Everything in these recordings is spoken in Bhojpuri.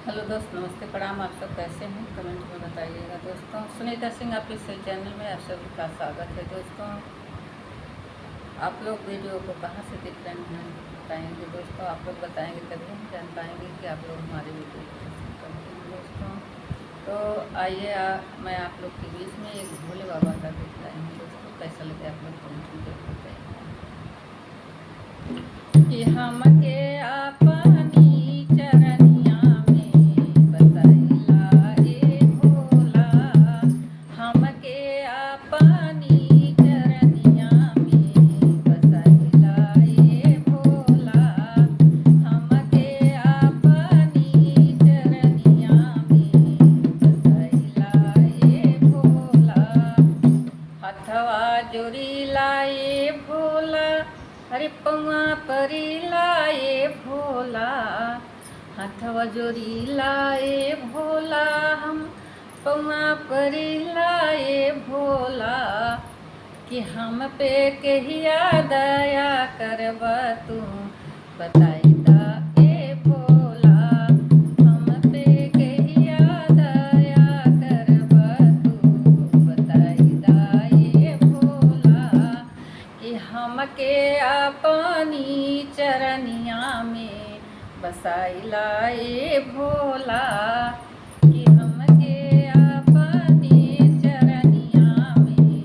हेलो दोस्त, नमस्ते, प्रणाम। आप सब कैसे हैं? कमेंट में बताइएगा दोस्तों। सुनीता सिंह ऑफिशियल चैनल में आप सभी का स्वागत है दोस्तों। आप लोग वीडियो को कहाँ से देख रहे हैं बताएंगे दोस्तों। आप लोग बताएंगे तभी हम जान पाएंगे कि आप लोग हमारे वीडियो को पसंद करते हैं दोस्तों। तो आइए मैं आप लोग के बीच में एक भोले बाबा का देख रहे हैं दोस्तों। कैसा लगे आप लोग कमेंट में जरूर बताइए कि हम के अपनी चरनिया जोरी लाए भोला, अरे पौआ परी लाए भोला। हथवा जोरी लाए भोला, हम पौआ परी लाए भोला। कि हम पे कहिया दया करब तू बताई दा ए भोला। हम पे कहिया दया करब तू बताई दा ए भोला। कि हमके अपनी चरनिया में बसाइला ए भोला। कि हमके अपनी चरनिया में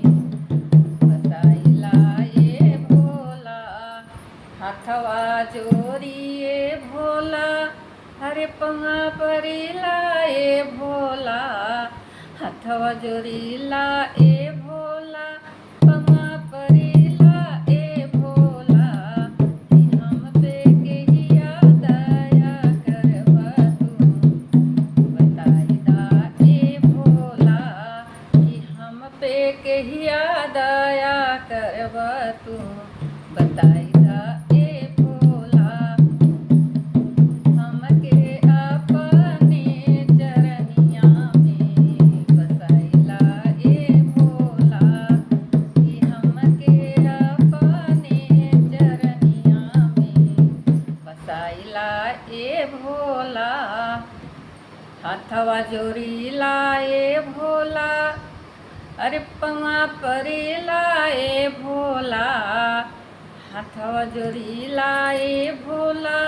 बसाइला ए भोला। हथवा जोरिए भोला, हरे पौआ परिला ए भोला। हथवा जोरिला ए भोला, पौआ परिला ए भोला। कि हम पे कहिया दया करब तू बताई दा ए भोला। कि हम पे कहिया दया करब तू बताई दा ए भोला। हमके अपने चरनिया में बसाइला ए भोला। कि हमके अपने चरनिया में बसाइला ए भोला। हथवा जोरिला ए भोला, अरे पौआ परिला ए भोला। हथवा जोरिला ए भोला,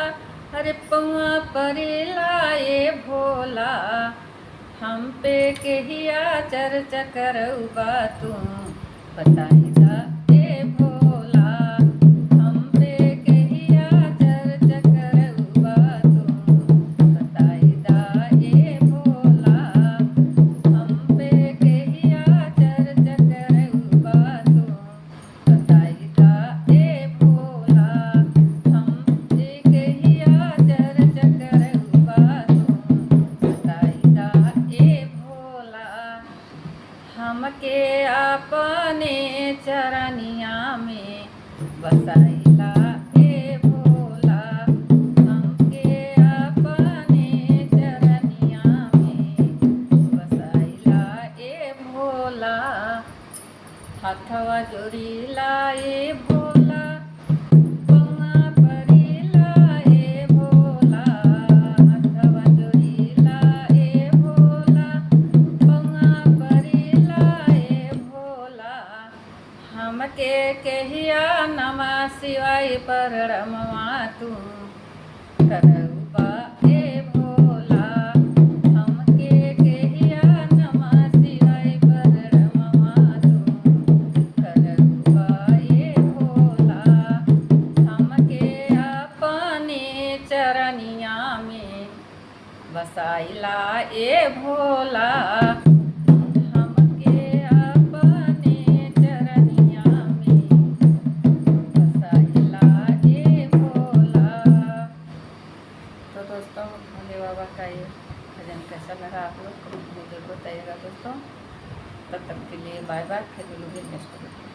अरे पौआ परिला ए भोला। हम पे कहिया चर्चा करौबा तू बताई दा ए भोला। हम पे कहिया चर्चा करौबा तू बताई दा ए भोला। हम पे कहिया चर्चा करौबा तू बताई दा ए भोला। हम पे कहिया चर्चा करौबा तू बताई दा ए भोला। हमके अपने चरनिया में बसाइला ए भोला। हमके अपने चरनिया में बसाइला ए भोला। हथवा जोरिला ए भोला, पौआ परिला ए भोला। हथवा जोरिला ए भोला, पौआ परिला ए भोला। हमके कहिया नमः शिवाय परमवा तू करौबा ए भोला। हमके कहिया नमः शिवाय परमवा तू करौबा ए भोला। हमके अपने चरनिया में बसाइला ए भोला। हमके अपने चरनिया में बसाइला ए भोला। तो दोस्तों, भोले बाबा का ये भजन कैसा लगा आप लोग कमेंट में जरूर बताइएगा दोस्तों। तब तक के लिए बाय बाय। फिर मिलेंगे नेक्स्ट वीडियो।